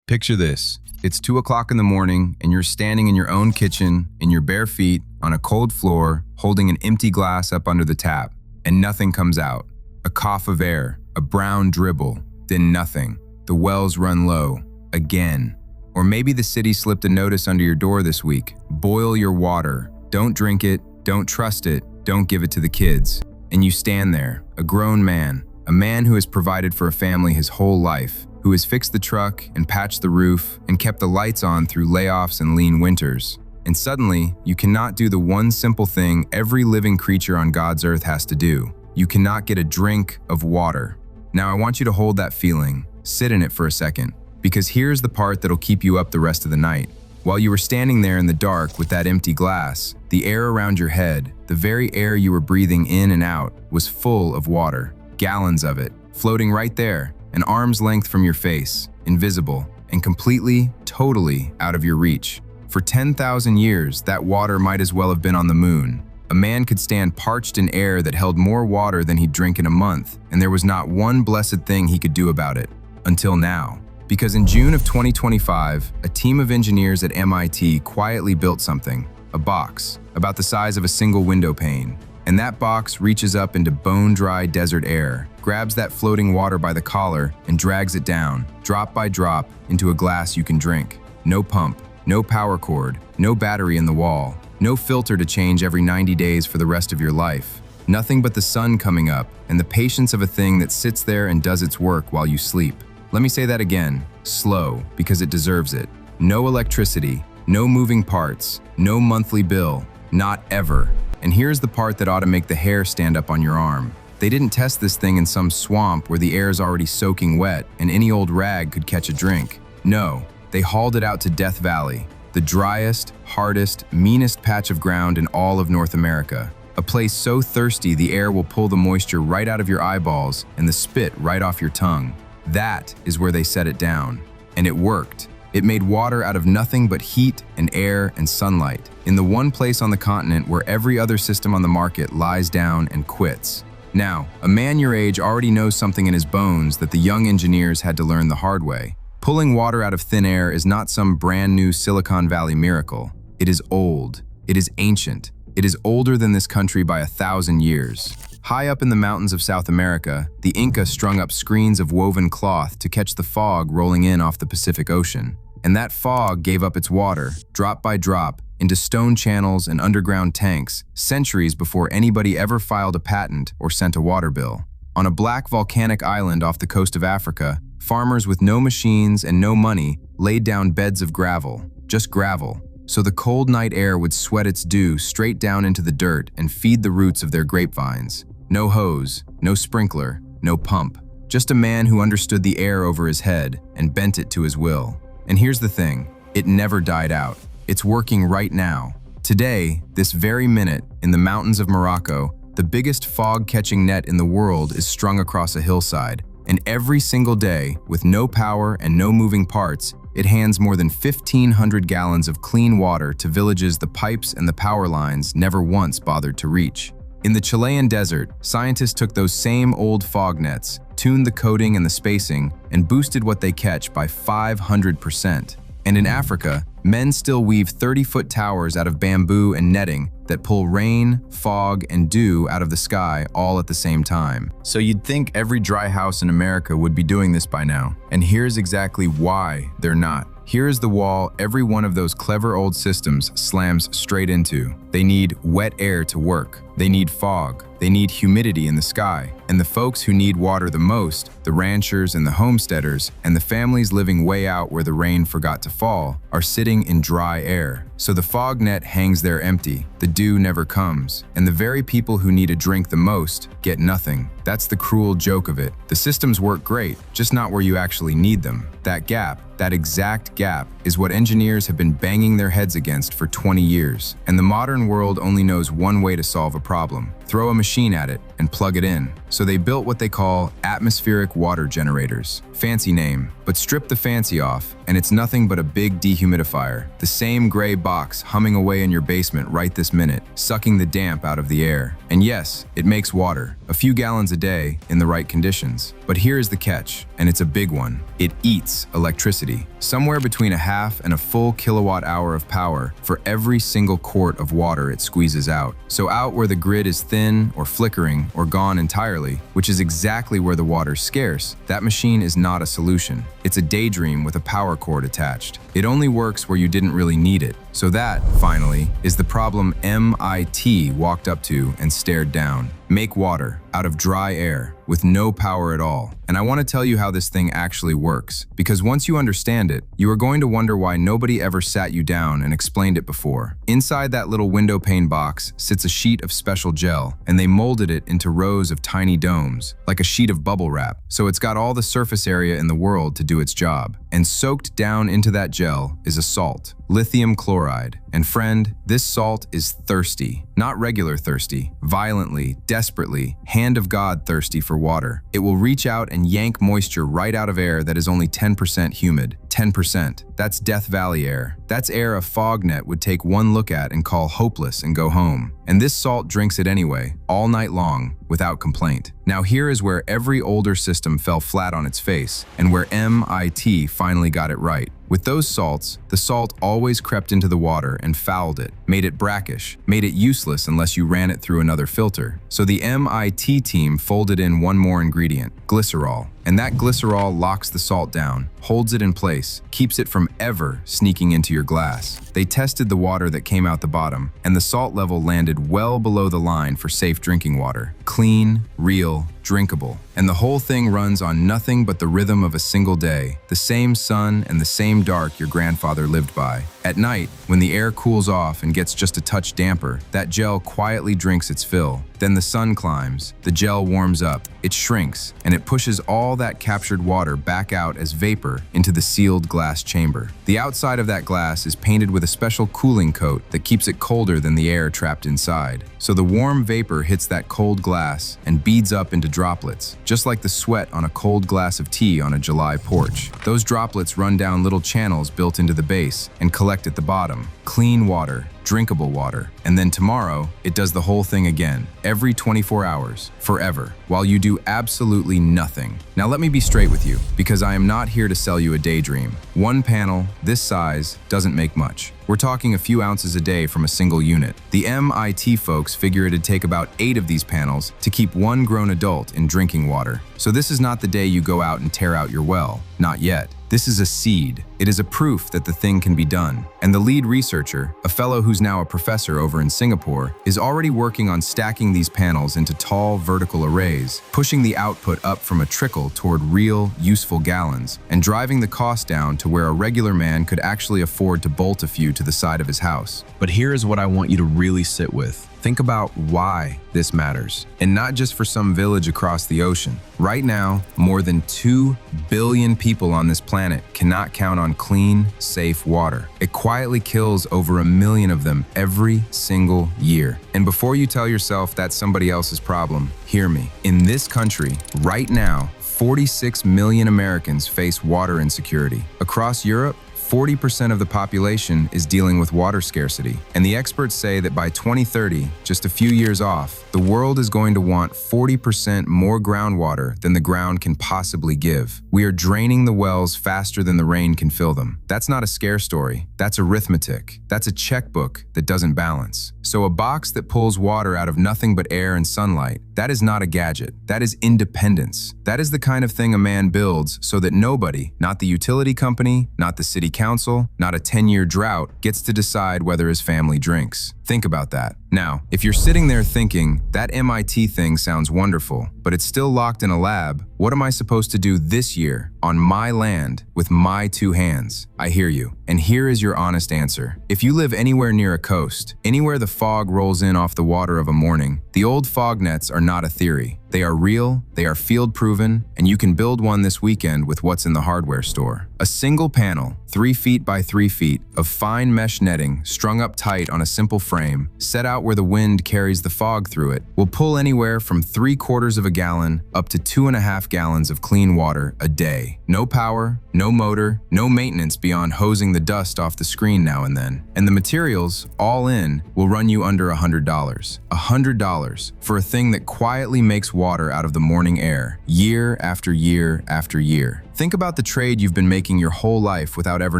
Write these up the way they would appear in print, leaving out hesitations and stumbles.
Picture this. It's 2 o'clock in the morning and you're standing in your own kitchen, in your bare feet, on a cold floor, holding an empty glass up under the tap, and nothing comes out. A cough of air, a brown dribble, then nothing. The wells run low, again. Or maybe the city slipped a notice under your door this week. Boil your water. Don't drink it, don't trust it, don't give it to the kids. And you stand there, a grown man, a man who has provided for a family his whole life, who has fixed the truck and patched the roof and kept the lights on through layoffs and lean winters. And suddenly, you cannot do the one simple thing every living creature on God's earth has to do. You cannot get a drink of water. Now I want you to hold that feeling, sit in it for a second, because here's the part that'll keep you up the rest of the night. While you were standing there in the dark with that empty glass, the air around your head, the very air you were breathing in and out, was full of water. Gallons of it, floating right there, an arm's length from your face, invisible, and completely, totally out of your reach. For 10,000 years, that water might as well have been on the moon. A man could stand parched in air that held more water than he'd drink in a month, and there was not one blessed thing he could do about it. Until now. Because in June of 2025, a team of engineers at MIT quietly built something, a box, about the size of a single window pane. And that box reaches up into bone-dry desert air, grabs that floating water by the collar, and drags it down, drop by drop, into a glass you can drink. No pump, no power cord, no battery in the wall, no filter to change every 90 days for the rest of your life. Nothing but the sun coming up, and the patience of a thing that sits there and does its work while you sleep. Let me say that again, slow, because it deserves it. No electricity, no moving parts, no monthly bill, not ever. And here's the part that ought to make the hair stand up on your arm. They didn't test this thing in some swamp where the air is already soaking wet and any old rag could catch a drink. No, they hauled it out to Death Valley, the driest, hardest, meanest patch of ground in all of North America. A place so thirsty the air will pull the moisture right out of your eyeballs and the spit right off your tongue. That is where they set it down. And it worked. It made water out of nothing but heat and air and sunlight, in the one place on the continent where every other system on the market lies down and quits. Now, a man your age already knows something in his bones that the young engineers had to learn the hard way. Pulling water out of thin air is not some brand new Silicon Valley miracle. It is old. It is ancient. It is older than this country by 1,000 years. High up in the mountains of South America, the Inca strung up screens of woven cloth to catch the fog rolling in off the Pacific Ocean. And that fog gave up its water, drop by drop, into stone channels and underground tanks, centuries before anybody ever filed a patent or sent a water bill. On a black volcanic island off the coast of Africa, farmers with no machines and no money laid down beds of gravel, just gravel, so the cold night air would sweat its dew straight down into the dirt and feed the roots of their grapevines. No hose, no sprinkler, no pump. Just a man who understood the air over his head and bent it to his will. And here's the thing, it never died out. It's working right now. Today, this very minute, in the mountains of Morocco, the biggest fog-catching net in the world is strung across a hillside. And every single day, with no power and no moving parts, it hands more than 1,500 gallons of clean water to villages the pipes and the power lines never once bothered to reach. In the Chilean desert, scientists took those same old fog nets, tuned the coating and the spacing, and boosted what they catch by 500%. And in Africa, men still weave 30-foot towers out of bamboo and netting that pull rain, fog, and dew out of the sky all at the same time. So you'd think every dry house in America would be doing this by now. And here's exactly why they're not. Here is the wall every one of those clever old systems slams straight into. They need wet air to work. They need fog. They need humidity in the sky. And the folks who need water the most, the ranchers and the homesteaders, and the families living way out where the rain forgot to fall, are sitting in dry air. So the fog net hangs there empty. The dew never comes. And the very people who need a drink the most get nothing. That's the cruel joke of it. The systems work great, just not where you actually need them. That gap, that exact gap, is what engineers have been banging their heads against for 20 years. And the modern world only knows one way to solve a problem. throw a machine at it, and plug it in. So they built what they call atmospheric water generators. Fancy name, but strip the fancy off, and it's nothing but a big dehumidifier. The same gray box humming away in your basement right this minute, sucking the damp out of the air. And yes, it makes water, a few gallons a day in the right conditions. But here's the catch, and it's a big one. It eats electricity, somewhere between a half and a full kilowatt hour of power for every single quart of water it squeezes out. So out where the grid is thin or flickering or gone entirely, which is exactly where the water's scarce, that machine is not a solution. It's a daydream with a power cord attached. It only works where you didn't really need it. So that, finally, is the problem MIT walked up to and stared down. Make water out of dry air with no power at all. And I want to tell you how this thing actually works, because once you understand it, you are going to wonder why nobody ever sat you down and explained it before. Inside that little window pane box sits a sheet of special gel, and they molded it into rows of tiny domes, like a sheet of bubble wrap, so it's got all the surface area in the world to do its job. And soaked down into that gel is a salt, lithium chloride. And friend, this salt is thirsty, not regular thirsty, violently, desperately, hand of God thirsty for water. It will reach out and yank moisture right out of air that is only 10% humid. 10%. That's Death Valley air. That's air a fog net would take one look at and call hopeless and go home. And this salt drinks it anyway, all night long, without complaint. Now here is where every older system fell flat on its face, and where MIT finally got it right. With those salts, the salt always crept into the water and fouled it, made it brackish, made it useless unless you ran it through another filter. So the MIT team folded in one more ingredient, glycerol. And that glycerol locks the salt down, holds it in place, keeps it from ever sneaking into your glass. They tested the water that came out the bottom, and the salt level landed well below the line for safe drinking water. Clean, real, drinkable. And the whole thing runs on nothing but the rhythm of a single day, the same sun and the same dark your grandfather lived by. At night, when the air cools off and gets just a touch damper, that gel quietly drinks its fill. Then the sun climbs, the gel warms up, it shrinks, and it pushes all that captured water back out as vapor into the sealed glass chamber. The outside of that glass is painted with a special cooling coat that keeps it colder than the air trapped inside. So the warm vapor hits that cold glass and beads up into droplets, just like the sweat on a cold glass of tea on a July porch. Those droplets run down little channels built into the base and collect at the bottom. Clean water, drinkable water. And then tomorrow, it does the whole thing again, every 24 hours, forever, while you do absolutely nothing. Now let me be straight with you, because I am not here to sell you a daydream. One panel, this size, doesn't make much. We're talking a few ounces a day from a single unit. The MIT folks figure it'd take about 8 of these panels to keep one grown adult in drinking water. So this is not the day you go out and tear out your well. Not yet. This is a seed. It is a proof that the thing can be done. And the lead researcher, a fellow who's now a professor over in Singapore, is already working on stacking these panels into tall vertical arrays, pushing the output up from a trickle toward real, useful gallons, and driving the cost down to where a regular man could actually afford to bolt a few to the side of his house. But here is what I want you to really sit with. Think about why this matters, and not just for some village across the ocean. Right now, more than 2 billion people on this planet cannot count on clean, safe water. It quietly kills over 1 million of them every single year. And before you tell yourself that's somebody else's problem, hear me. In this country, right now, 46 million Americans face water insecurity. Across Europe, 40% of the population is dealing with water scarcity. And the experts say that by 2030, just a few years off, the world is going to want 40% more groundwater than the ground can possibly give. We are draining the wells faster than the rain can fill them. That's not a scare story. That's arithmetic. That's a checkbook that doesn't balance. So a box that pulls water out of nothing but air and sunlight, that is not a gadget. That is independence. That is the kind of thing a man builds so that nobody, not the utility company, not the city council, not a 10-year drought, gets to decide whether his family drinks. Think about that. Now, if you're sitting there thinking, that MIT thing sounds wonderful, but it's still locked in a lab, what am I supposed to do this year, on my land, with my two hands. I hear you. And here is your honest answer. If you live anywhere near a coast, anywhere the fog rolls in off the water of a morning, the old fog nets are not a theory. They are real, they are field-proven, and you can build one this weekend with what's in the hardware store. A single panel, 3 feet by 3 feet, of fine mesh netting strung up tight on a simple frame, set out where the wind carries the fog through it, will pull anywhere from 3/4 of a gallon up to 2.5 gallons of clean water a day. No power, no motor, no maintenance beyond hosing the dust off the screen now and then. And the materials, all in, will run you under $100. $100 for a thing that quietly makes water out of the morning air, year after year after year. Think about the trade you've been making your whole life without ever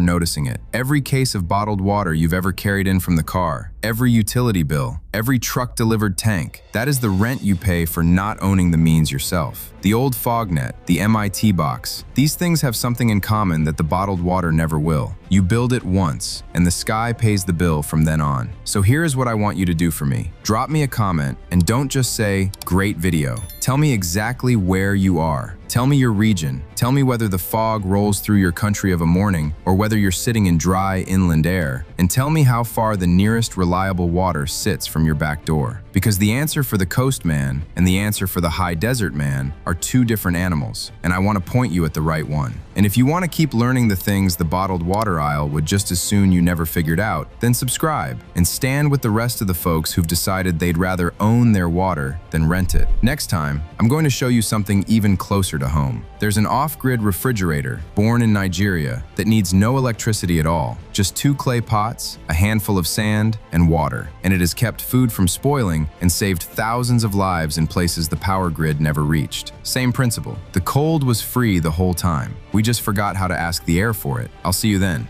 noticing it. Every case of bottled water you've ever carried in from the car, every utility bill, every truck-delivered tank. That is the rent you pay for not owning the means yourself. The old fog net, the MIT box. These things have something in common that the bottled water never will. You build it once, and the sky pays the bill from then on. So here is what I want you to do for me. Drop me a comment, and don't just say, "Great video." Tell me exactly where you are. Tell me your region. Tell me whether the fog rolls through your country of a morning or whether you're sitting in dry inland air. And tell me how far the nearest reliable water sits from your back door. Because the answer for the coast man and the answer for the high desert man are two different animals, and I want to point you at the right one. And if you want to keep learning the things the bottled water aisle would just as soon you never figured out, then subscribe and stand with the rest of the folks who've decided they'd rather own their water than rent it. Next time, I'm going to show you something even closer to home. There's an off-grid refrigerator born in Nigeria that needs no electricity at all, just 2 clay pots, a handful of sand, and water. And it has kept food from spoiling and saved thousands of lives in places the power grid never reached. Same principle. The cold was free the whole time. We just forgot how to ask the air for it. I'll see you then.